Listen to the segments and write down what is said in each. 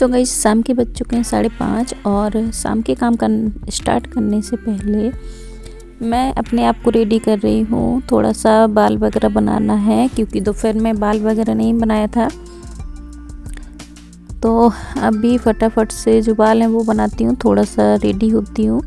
So guys शाम के बज चुके हैं 5:30 और शाम के काम का स्टार्ट करने से पहले मैं अपने आप को रेडी कर रही हूँ। थोड़ा सा बाल वगैरह बनाना है क्योंकि दोपहर में बाल वगैरह नहीं बनाया था, तो अभी फटाफट से जो बाल हैं वो बनाती हूँ, थोड़ा सा रेडी होती हूँ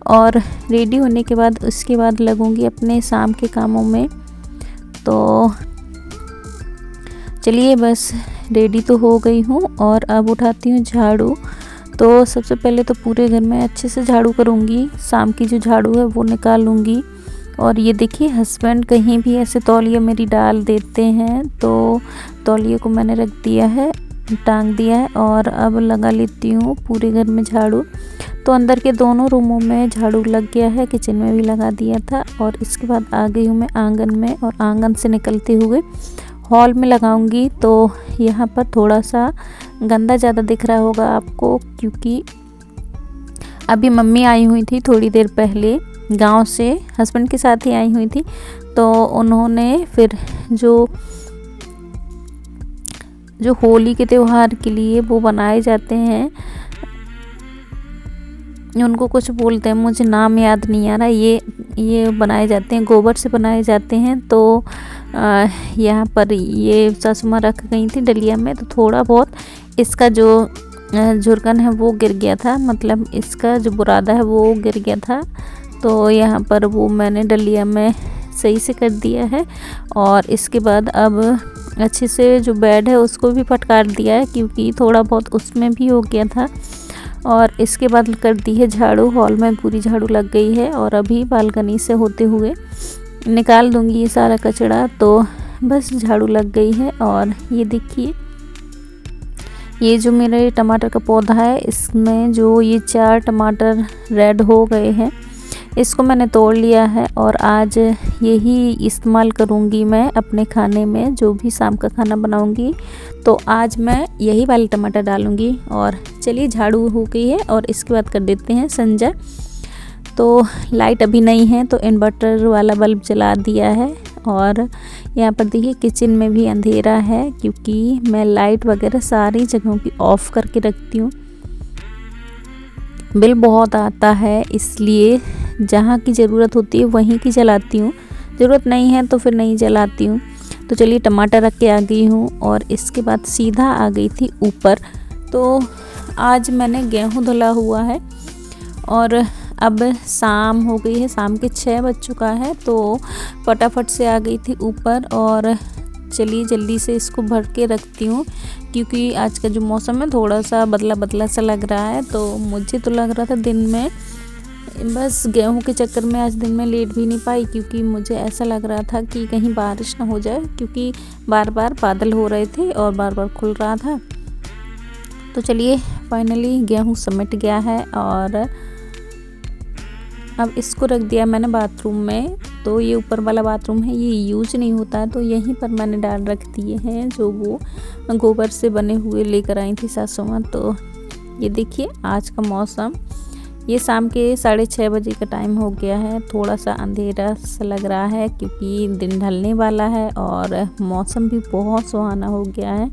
और रेडी होने के बाद उसके बाद लगूँगी अपने शाम के कामों में। तो चलिए बस रेडी तो हो गई हूँ और अब उठाती हूँ झाड़ू। तो सबसे पहले तो पूरे घर में अच्छे से झाड़ू करूँगी, शाम की जो झाड़ू है वो निकाल लूँगी। और ये देखिए हस्बैंड कहीं भी ऐसे तौलिया मेरी डाल देते हैं, तो तौलिए को मैंने रख दिया है, टांग दिया है और अब लगा लेती हूँ पूरे घर में झाड़ू। तो अंदर के दोनों रूमों में झाड़ू लग गया है, किचन में भी लगा दिया था और इसके बाद आ गई हूँ मैं आंगन में और आंगन से निकलते हुए हॉल में लगाऊंगी। तो यहाँ पर थोड़ा सा गंदा ज़्यादा दिख रहा होगा आपको, क्योंकि अभी मम्मी आई हुई थी थोड़ी देर पहले गांव से, हस्बैंड के साथ ही आई हुई थी। तो उन्होंने फिर जो होली के त्यौहार के लिए वो बनाए जाते हैं, उनको कुछ बोलते हैं, मुझे नाम याद नहीं आ रहा, ये बनाए जाते हैं, गोबर से बनाए जाते हैं। तो यहाँ पर ये सासू माँ रख गई थी डलिया में, तो थोड़ा बहुत इसका जो झुरकन है वो गिर गया था, मतलब इसका जो बुरादा है वो गिर गया था। तो यहाँ पर वो मैंने डलिया में सही से कर दिया है और इसके बाद अब अच्छे से जो बेड है उसको भी फटकार दिया है, क्योंकि थोड़ा बहुत उसमें भी हो गया था। और इसके बाद कर दी है झाड़ू, हॉल में पूरी झाड़ू लग गई है और अभी बालकनी से होते हुए निकाल दूंगी ये सारा कचरा। तो बस झाड़ू लग गई है। और ये देखिए ये जो मेरे टमाटर का पौधा है, इसमें जो ये 4 टमाटर रेड हो गए हैं, इसको मैंने तोड़ लिया है और आज यही इस्तेमाल करूँगी मैं अपने खाने में, जो भी शाम का खाना बनाऊँगी तो आज मैं यही वाले टमाटर डालूँगी। और चलिए झाड़ू हो गई है और इसके बाद कर देते हैं संजा। तो लाइट अभी नहीं है तो इन्वर्टर वाला बल्ब जला दिया है और यहाँ पर देखिए किचन में भी अंधेरा है, क्योंकि मैं लाइट वगैरह सारी जगहों की ऑफ़ करके रखती हूँ। बिल बहुत आता है, इसलिए जहाँ की ज़रूरत होती है वहीं की जलाती हूँ, ज़रूरत नहीं है तो फिर नहीं जलाती हूँ। तो चलिए टमाटर रख के आ गई हूँ और इसके बाद सीधा आ गई थी ऊपर। तो आज मैंने गेहूँ धुला हुआ है और अब शाम हो गई है, शाम के 6 बज चुका है। तो फटाफट से आ गई थी ऊपर और चलिए जल्दी से इसको भर के रखती हूँ, क्योंकि आज का जो मौसम है थोड़ा सा बदला बदला सा लग रहा है। तो मुझे तो लग रहा था दिन में, बस गेहूं के चक्कर में आज दिन में लेट भी नहीं पाई, क्योंकि मुझे ऐसा लग रहा था कि कहीं बारिश ना हो जाए, क्योंकि बार बार बादल हो रहे थे और बार बार खुल रहा था। तो चलिए फाइनली गेहूं समेट गया है और अब इसको रख दिया मैंने बाथरूम में। तो ये ऊपर वाला बाथरूम है, ये यूज नहीं होता है, तो यहीं पर मैंने डाल रख दिए हैं जो वो गोबर से बने हुए लेकर आई थी सासू माँ। तो ये देखिए आज का मौसम, ये शाम के 6:30 बजे का टाइम हो गया है, थोड़ा सा अंधेरा सा लग रहा है क्योंकि दिन ढलने वाला है और मौसम भी बहुत सुहाना हो गया है।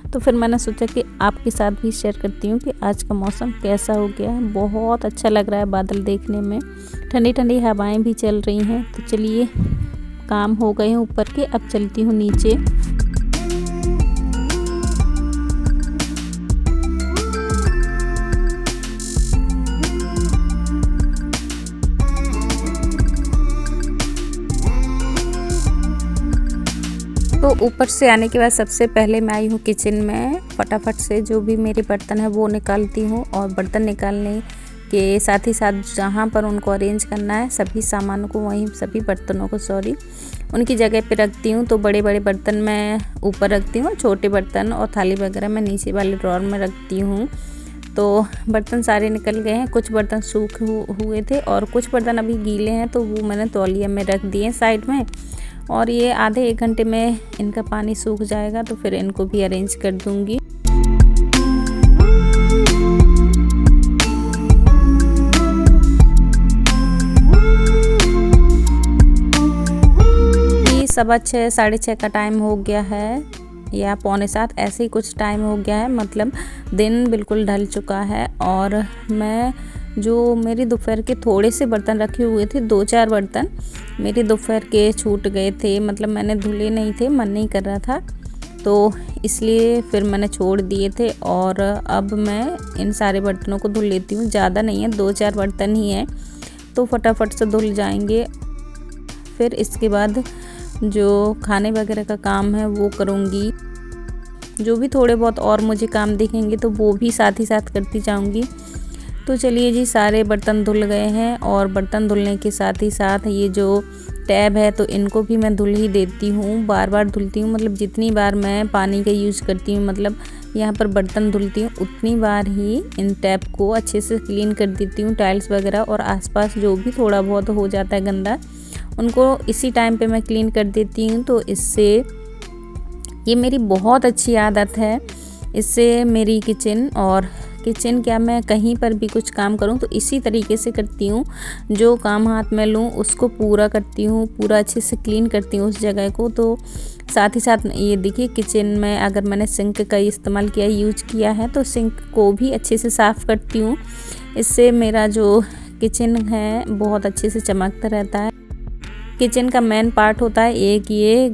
तो फिर मैंने सोचा कि आपके साथ भी शेयर करती हूँ कि आज का मौसम कैसा हो गया है। बहुत अच्छा लग रहा है बादल देखने में, ठंडी ठंडी हवाएं भी चल रही हैं। तो चलिए काम हो गए हैं ऊपर के, अब चलती हूँ नीचे। तो ऊपर से आने के बाद सबसे पहले मैं आई हूँ किचन में, फटाफट से जो भी मेरे बर्तन है वो निकालती हूँ और बर्तन निकालने के साथ ही साथ जहाँ पर उनको अरेंज करना है सभी सामानों को, वहीं सभी बर्तनों को उनकी जगह पे रखती हूँ। तो बड़े बड़े बर्तन मैं ऊपर रखती हूँ, छोटे बर्तन और थाली वगैरह मैं नीचे वाले ड्रॉर में रखती हूँ। तो बर्तन सारे निकल गए हैं, कुछ बर्तन सूखे हुए थे और कुछ बर्तन अभी गीले हैं, तो वो मैंने तौलिया में रख दिए साइड में। और ये आधे 1 घंटे में इनका पानी सूख जाएगा, तो फिर इनको भी अरेंज कर दूंगी। ये 6:15 6:30 का टाइम हो गया है। या 6:45 ऐसे ही कुछ टाइम हो गया है, मतलब दिन बिल्कुल ढल चुका है। और मैं जो मेरी दोपहर के थोड़े से बर्तन रखे हुए थे, 2-4 बर्तन मेरे दोपहर के छूट गए थे, मतलब मैंने धुले नहीं थे, मन नहीं कर रहा था, तो इसलिए फिर मैंने छोड़ दिए थे। और अब मैं इन सारे बर्तनों को धुल लेती हूँ। ज़्यादा नहीं है, 2-4 बर्तन ही हैं, तो फटाफट से धुल जाएंगे। फिर इसके बाद जो खाने वगैरह का काम है वो करूँगी। जो भी थोड़े बहुत और मुझे काम दिखेंगे तो वो भी साथ ही साथ करती जाऊँगी। तो चलिए जी, सारे बर्तन धुल गए हैं। और बर्तन धुलने के साथ ही साथ ये जो टैब है तो इनको भी मैं धुल ही देती हूँ, बार बार धुलती हूँ। मतलब जितनी बार मैं पानी का यूज़ करती हूँ, मतलब यहाँ पर बर्तन धुलती हूँ, उतनी बार ही इन टैप को अच्छे से क्लीन कर देती हूँ। टाइल्स वगैरह और आसपास जो भी थोड़ा बहुत हो जाता है गंदा, उनको इसी टाइम पे मैं क्लीन कर देती हूँ। तो इससे ये मेरी बहुत अच्छी आदत है। इससे मेरी किचन क्या, मैं कहीं पर भी कुछ काम करूं तो इसी तरीके से करती हूँ। जो काम हाथ में लूँ उसको पूरा करती हूँ, पूरा अच्छे से क्लीन करती हूँ उस जगह को। तो साथ ही साथ ये देखिए, किचन में अगर मैंने सिंक का इस्तेमाल किया, यूज किया है, तो सिंक को भी अच्छे से साफ़ करती हूँ। इससे मेरा जो किचन है बहुत अच्छे से चमकता रहता है। किचन का मेन पार्ट होता है एक ये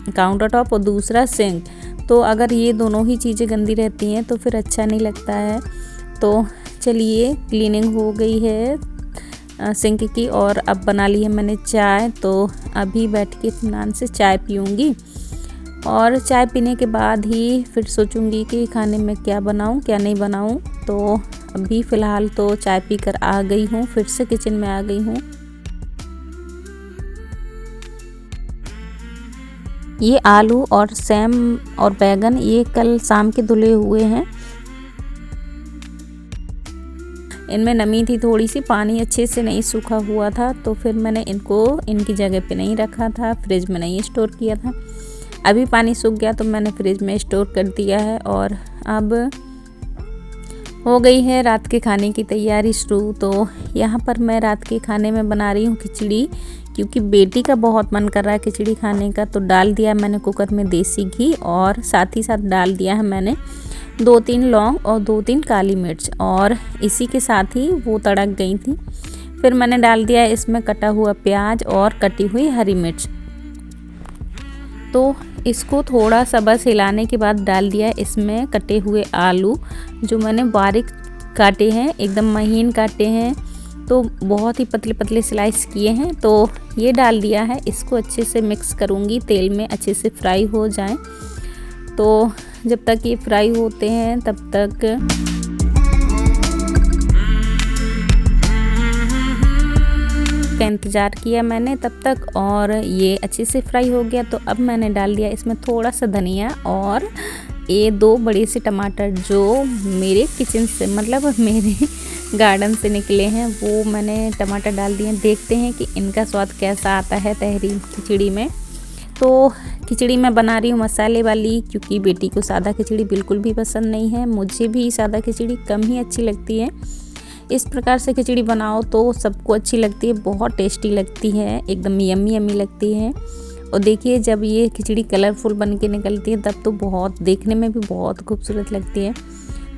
काउंटर टॉप और दूसरा सिंक। तो अगर ये दोनों ही चीज़ें गंदी रहती हैं तो फिर अच्छा नहीं लगता है। तो चलिए, क्लीनिंग हो गई है सिंक की और अब बना ली है मैंने चाय। तो अभी बैठ के इत्मीनान से चाय पीऊँगी और चाय पीने के बाद ही फिर सोचूंगी कि खाने में क्या बनाऊं क्या नहीं बनाऊं। तो अभी फ़िलहाल तो चाय पीकर आ गई हूँ, फिर से किचन में आ गई हूँ। ये आलू और सेम और बैगन ये कल शाम के धुले हुए हैं। इनमें नमी थी थोड़ी सी, पानी अच्छे से नहीं सूखा हुआ था, तो फिर मैंने इनको इनकी जगह पे नहीं रखा था, फ्रिज में नहीं स्टोर किया था। अभी पानी सूख गया तो मैंने फ्रिज में स्टोर कर दिया है। और अब हो गई है रात के खाने की तैयारी शुरू। तो यहाँ पर मैं रात के खाने में बना रही हूँ खिचड़ी, क्योंकि बेटी का बहुत मन कर रहा है खिचड़ी खाने का। तो डाल दिया मैंने कुकर में देसी घी और साथ ही साथ डाल दिया है मैंने 2-3 लौंग और 2-3 काली मिर्च, और इसी के साथ ही वो तड़क गई थी। फिर मैंने डाल दिया इसमें कटा हुआ प्याज और कटी हुई हरी मिर्च। तो इसको थोड़ा सा बस हिलाने के बाद डाल दिया इसमें कटे हुए आलू, जो मैंने बारीक काटे हैं, एकदम महीन काटे हैं, तो बहुत ही पतले पतले स्लाइस किए हैं। तो ये डाल दिया है, इसको अच्छे से मिक्स करूँगी, तेल में अच्छे से फ्राई हो जाएं। तो जब तक ये फ्राई होते हैं तब तक का इंतज़ार किया मैंने तब तक, और ये अच्छे से फ्राई हो गया। तो अब मैंने डाल दिया इसमें थोड़ा सा धनिया और ये 2 बड़े से टमाटर जो मेरे किचन से, मतलब मेरे गार्डन से निकले हैं, वो मैंने टमाटर डाल दिए। देखते हैं कि इनका स्वाद कैसा आता है तहरी खिचड़ी में। तो खिचड़ी मैं बना रही हूँ मसाले वाली, क्योंकि बेटी को सादा खिचड़ी बिल्कुल भी पसंद नहीं है, मुझे भी सादा खिचड़ी कम ही अच्छी लगती है। इस प्रकार से खिचड़ी बनाओ तो सबको अच्छी लगती है, बहुत टेस्टी लगती है, एकदम यम्मी यम्मी लगती है। और देखिए, जब ये खिचड़ी कलरफुल बन के निकलती है तब तो बहुत देखने में भी बहुत खूबसूरत लगती है।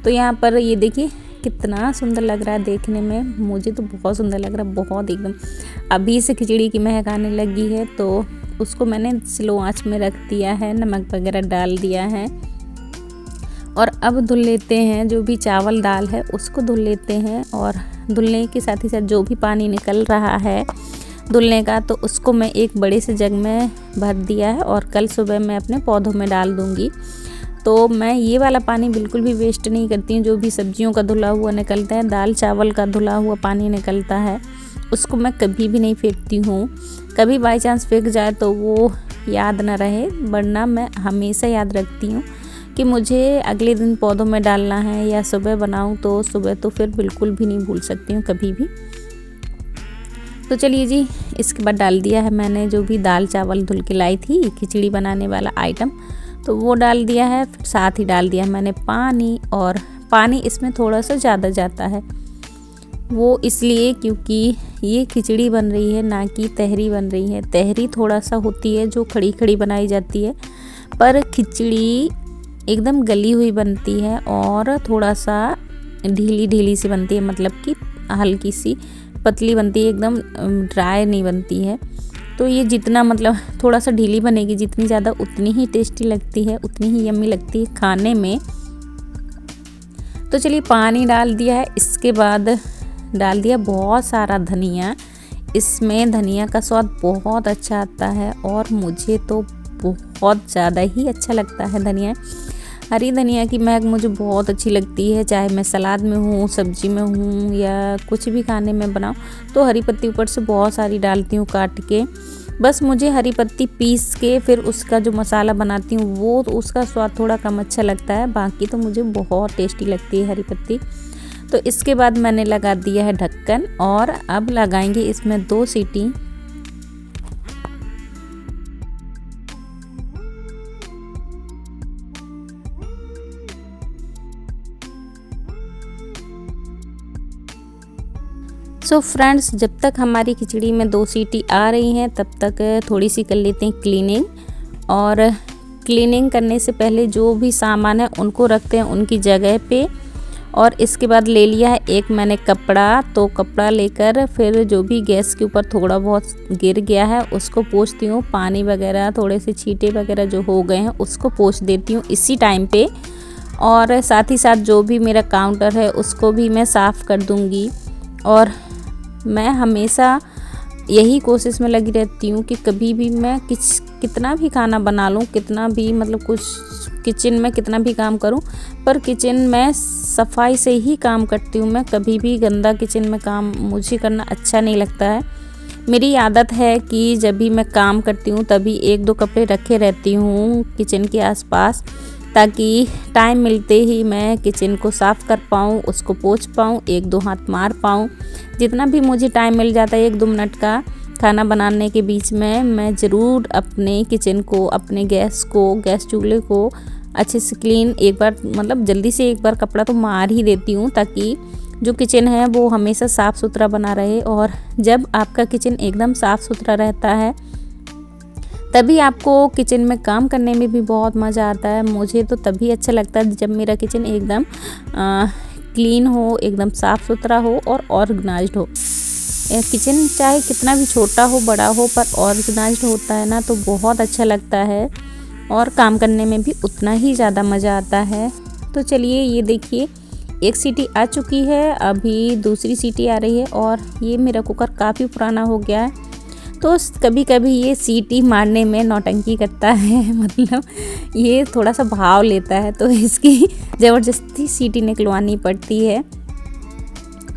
तो यहाँ पर ये देखिए कितना सुंदर लग रहा है देखने में, मुझे तो बहुत सुंदर लग रहा है, बहुत एकदम। अभी से खिचड़ी की महक आने लगी है, तो उसको मैंने स्लो आंच में रख दिया है, नमक वगैरह डाल दिया है। और अब धुल लेते हैं जो भी चावल दाल है उसको धुल लेते हैं, और धुलने के साथ ही साथ जो भी पानी निकल रहा है धुलने का, तो उसको मैं एक बड़े से जग में भर दिया है और कल सुबह मैं अपने पौधों में डाल दूँगी। तो मैं ये वाला पानी बिल्कुल भी वेस्ट नहीं करती हूँ। जो भी सब्जियों का धुला हुआ निकलता है, दाल चावल का धुला हुआ पानी निकलता है, उसको मैं कभी भी नहीं फेंकती हूँ। कभी बाई चांस फेंक जाए तो वो याद ना रहे, वरना मैं हमेशा याद रखती हूँ कि मुझे अगले दिन पौधों में डालना है, या सुबह बनाऊँ तो सुबह तो फिर बिल्कुल भी नहीं भूल सकती हूँ कभी भी। तो चलिए जी, इसके बाद डाल दिया है मैंने जो भी दाल चावल धुल के लाई थी खिचड़ी बनाने वाला आइटम, तो वो डाल दिया है। फिर साथ ही डाल दिया मैंने पानी, और पानी इसमें थोड़ा सा ज़्यादा जाता है, वो इसलिए क्योंकि ये खिचड़ी बन रही है ना कि तहरी बन रही है। तहरी थोड़ा सा होती है जो खड़ी खड़ी बनाई जाती है, पर खिचड़ी एकदम गली हुई बनती है और थोड़ा सा ढीली ढीली सी बनती है, मतलब कि हल्की सी पतली बनती है, एकदम ड्राई नहीं बनती है। तो ये जितना मतलब थोड़ा सा ढीली बनेगी, जितनी ज़्यादा उतनी ही टेस्टी लगती है, उतनी ही यम्मी लगती है खाने में। तो चलिए पानी डाल दिया है, इसके बाद डाल दिया बहुत सारा धनिया। इसमें धनिया का स्वाद बहुत अच्छा आता है और मुझे तो बहुत ज़्यादा ही अच्छा लगता है धनिया। हरी धनिया की महक मुझे बहुत अच्छी लगती है, चाहे मैं सलाद में हूँ, सब्जी में हूँ या कुछ भी खाने में बनाऊँ तो हरी पत्ती ऊपर से बहुत सारी डालती हूँ काट के। बस मुझे हरी पत्ती पीस के फिर उसका जो मसाला बनाती हूँ वो तो उसका स्वाद थोड़ा कम अच्छा लगता है, बाकी तो मुझे बहुत टेस्टी लगती है हरी पत्ती। तो इसके बाद मैंने लगा दिया है ढक्कन और अब लगाएंगे इसमें 2 सीटी। सो फ्रेंड्स, जब तक हमारी खिचड़ी में 2 सीटी आ रही हैं तब तक थोड़ी सी कर लेते हैं क्लीनिंग। और क्लीनिंग करने से पहले जो भी सामान है उनको रखते हैं उनकी जगह पे। और इसके बाद ले लिया है एक मैंने कपड़ा, तो कपड़ा लेकर फिर जो भी गैस के ऊपर थोड़ा बहुत गिर गया है उसको पोंछती हूँ, पानी वगैरह थोड़े से छींटे वगैरह जो हो गए हैं उसको पोंछ देती हूँ इसी टाइम पे। और साथ ही साथ जो भी मेरा काउंटर है उसको भी मैं साफ़ कर दूँगी। और मैं हमेशा यही कोशिश में लगी रहती हूँ कि कभी भी मैं कितना भी खाना बना लूँ, कितना भी मतलब कुछ किचन में कितना भी काम करूँ, पर किचन में सफाई से ही काम करती हूँ। मैं कभी भी गंदा किचन में काम मुझे करना अच्छा नहीं लगता है। मेरी आदत है कि जब भी मैं काम करती हूँ तभी 1-2 कपड़े रखे रहती हूँ किचन के आसपास, ताकि टाइम मिलते ही मैं किचन को साफ़ कर पाऊँ, उसको पोंछ पाऊँ, 1-2 हाथ मार पाऊँ। जितना भी मुझे टाइम मिल जाता है 1-2 मिनट का खाना बनाने के बीच में, मैं ज़रूर अपने किचन को, अपने गैस चूल्हे को अच्छे से क्लीन एक बार मतलब जल्दी से एक बार कपड़ा तो मार ही देती हूँ, ताकि जो किचन है वो हमेशा साफ़ सुथरा बना रहे। और जब आपका किचन एकदम साफ़ सुथरा रहता है तभी आपको किचन में काम करने में भी बहुत मज़ा आता है। मुझे तो तभी अच्छा लगता है जब मेरा किचन एकदम क्लीन हो, एकदम साफ़ सुथरा हो और ऑर्गेनाइज्ड हो। किचन चाहे कितना भी छोटा हो बड़ा हो, पर ऑर्गेनाइज्ड होता है ना तो बहुत अच्छा लगता है और काम करने में भी उतना ही ज़्यादा मज़ा आता है। तो चलिए ये देखिए 1 सीटी आ चुकी है, अभी दूसरी सीटी आ रही है और ये मेरा कुकर काफ़ी पुराना हो गया है तो कभी कभी ये सीटी मारने में नौटंकी करता है, मतलब ये थोड़ा सा भाव लेता है तो इसकी ज़बरदस्ती सीटी निकलवानी पड़ती है।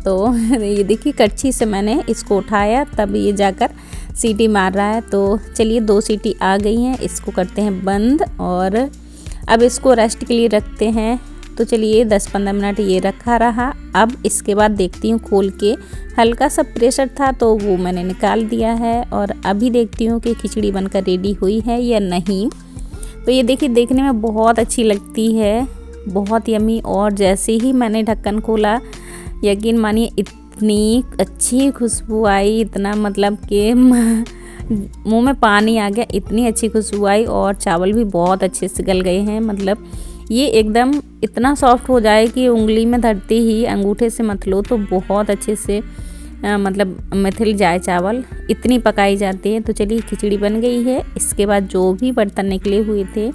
तो ये देखिए कड़छी से मैंने इसको उठाया तब ये जाकर सीटी मार रहा है। तो चलिए 2 सीटी आ गई हैं, इसको करते हैं बंद और अब इसको रेस्ट के लिए रखते हैं। तो चलिए 10-15 मिनट ये रखा रहा। अब इसके बाद देखती हूँ खोल के, हल्का सा प्रेशर था तो वो मैंने निकाल दिया है और अभी देखती हूँ कि खिचड़ी बनकर रेडी हुई है या नहीं। तो ये देखिए देखने में बहुत अच्छी लगती है, बहुत यम्मी। और जैसे ही मैंने ढक्कन खोला, यकीन मानिए इतनी अच्छी खुशबू आई, इतना मतलब कि मुंह में पानी आ गया, इतनी अच्छी खुशबू आई। और चावल भी बहुत अच्छे से गल गए हैं, मतलब ये एकदम इतना सॉफ्ट हो जाए कि उंगली में धरते ही अंगूठे से मत लो तो बहुत अच्छे से मतलब मथल जाए चावल, इतनी पकाई जाती है। तो चलिए खिचड़ी बन गई है। इसके बाद जो भी बर्तन निकले हुए थे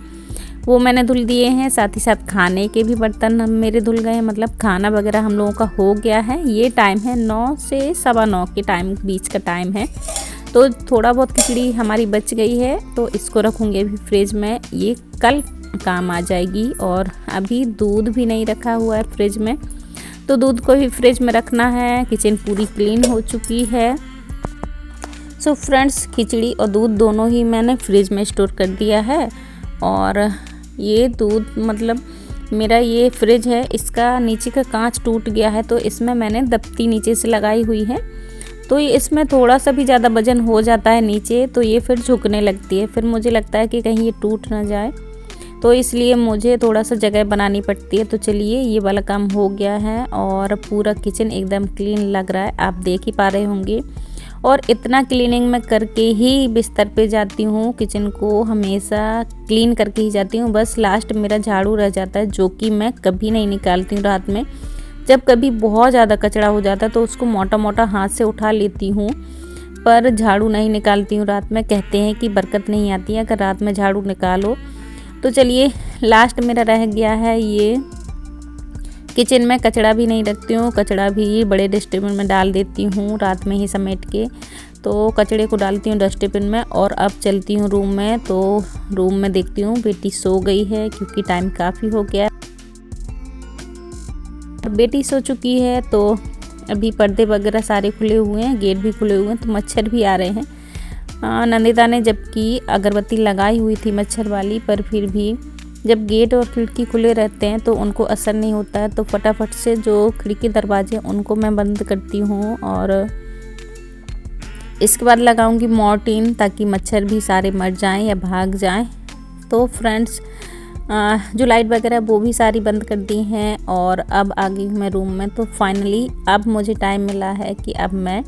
वो मैंने धुल दिए हैं, साथ ही साथ खाने के भी बर्तन मेरे धुल गए हैं, मतलब खाना वगैरह हम लोगों का हो गया है। ये टाइम है 9 से 9:15 के टाइम बीच का टाइम है। तो थोड़ा बहुत खिचड़ी हमारी बच गई है तो इसको रखूँगी अभी फ्रिज में, ये कल काम आ जाएगी। और अभी दूध भी नहीं रखा हुआ है फ्रिज में, तो दूध को भी फ्रिज में रखना है। किचन पूरी क्लीन हो चुकी है। सो फ्रेंड्स, खिचड़ी और दूध दोनों ही मैंने फ्रिज में स्टोर कर दिया है। और ये दूध मतलब मेरा ये फ्रिज है, इसका नीचे का कांच टूट गया है तो इसमें मैंने दप्ती नीचे से लगाई हुई है। तो ये इसमें थोड़ा सा भी ज़्यादा वजन हो जाता है नीचे तो ये फिर झुकने लगती है, फिर मुझे लगता है कि कहीं ये टूट ना जाए, तो इसलिए मुझे थोड़ा सा जगह बनानी पड़ती है। तो चलिए ये वाला काम हो गया है और पूरा किचन एकदम क्लीन लग रहा है, आप देख ही पा रहे होंगे। और इतना क्लीनिंग मैं करके ही बिस्तर पे जाती हूँ। किचन को हमेशा क्लीन करके ही जाती हूँ। बस लास्ट मेरा झाड़ू रह जाता है, जो कि मैं कभी नहीं निकालती हूँ रात में। जब कभी बहुत ज़्यादा कचरा हो जाता है तो उसको मोटा मोटा हाथ से उठा लेती हूँ, पर झाड़ू नहीं निकालती हूँ रात में। कहते हैं कि बरकत नहीं आती है अगर रात में झाड़ू निकालो। तो चलिए, लास्ट मेरा रह गया है ये। किचन में कचरा भी नहीं रखती हूँ, कचरा भी बड़े डस्टबिन में डाल देती हूँ रात में ही समेट के। तो कचड़े को डालती हूँ डस्टबिन में और अब चलती हूँ रूम में। तो रूम में देखती हूँ बेटी सो गई है, क्योंकि टाइम काफ़ी हो गया। बेटी सो चुकी है तो अभी पर्दे वगैरह सारे खुले हुए हैं, गेट भी खुले हुए हैं, तो मच्छर भी आ रहे हैं। नंदिता ने जबकि अगरबत्ती लगाई हुई थी मच्छर वाली, पर फिर भी जब गेट और खिड़की खुले रहते हैं तो उनको असर नहीं होता है। तो फटाफट से जो खिड़की दरवाजे उनको मैं बंद करती हूँ और इसके बाद लगाऊंगी मॉर्टिन, ताकि मच्छर भी सारे मर जाएं या भाग जाएं। तो फ्रेंड्स, जो लाइट वगैरह वो भी सारी बंद कर दी हैं और अब आ गई मैं रूम में। तो फाइनली अब मुझे टाइम मिला है कि अब मैं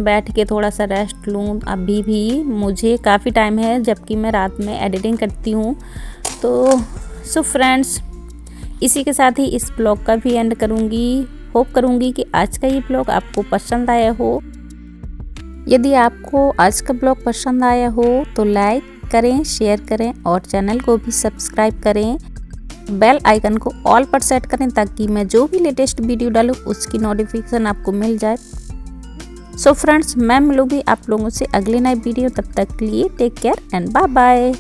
बैठ के थोड़ा सा रेस्ट लूँ। अभी भी मुझे काफ़ी टाइम है, जबकि मैं रात में एडिटिंग करती हूँ। तो सो फ्रेंड्स, इसी के साथ ही इस ब्लॉग का भी एंड करूँगी। होप करूँगी कि आज का ये ब्लॉग आपको पसंद आया हो। यदि आपको आज का ब्लॉग पसंद आया हो तो लाइक करें, शेयर करें और चैनल को भी सब्सक्राइब करें। बेल आइकन को ऑल पर सेट करें, ताकि मैं जो भी लेटेस्ट वीडियो डालूँ उसकी नोटिफिकेशन आपको मिल जाए। सो फ्रेंड्स, मैं मिलूँगी आप लोगों से अगले नए वीडियो। तब तक के लिए take care and bye bye.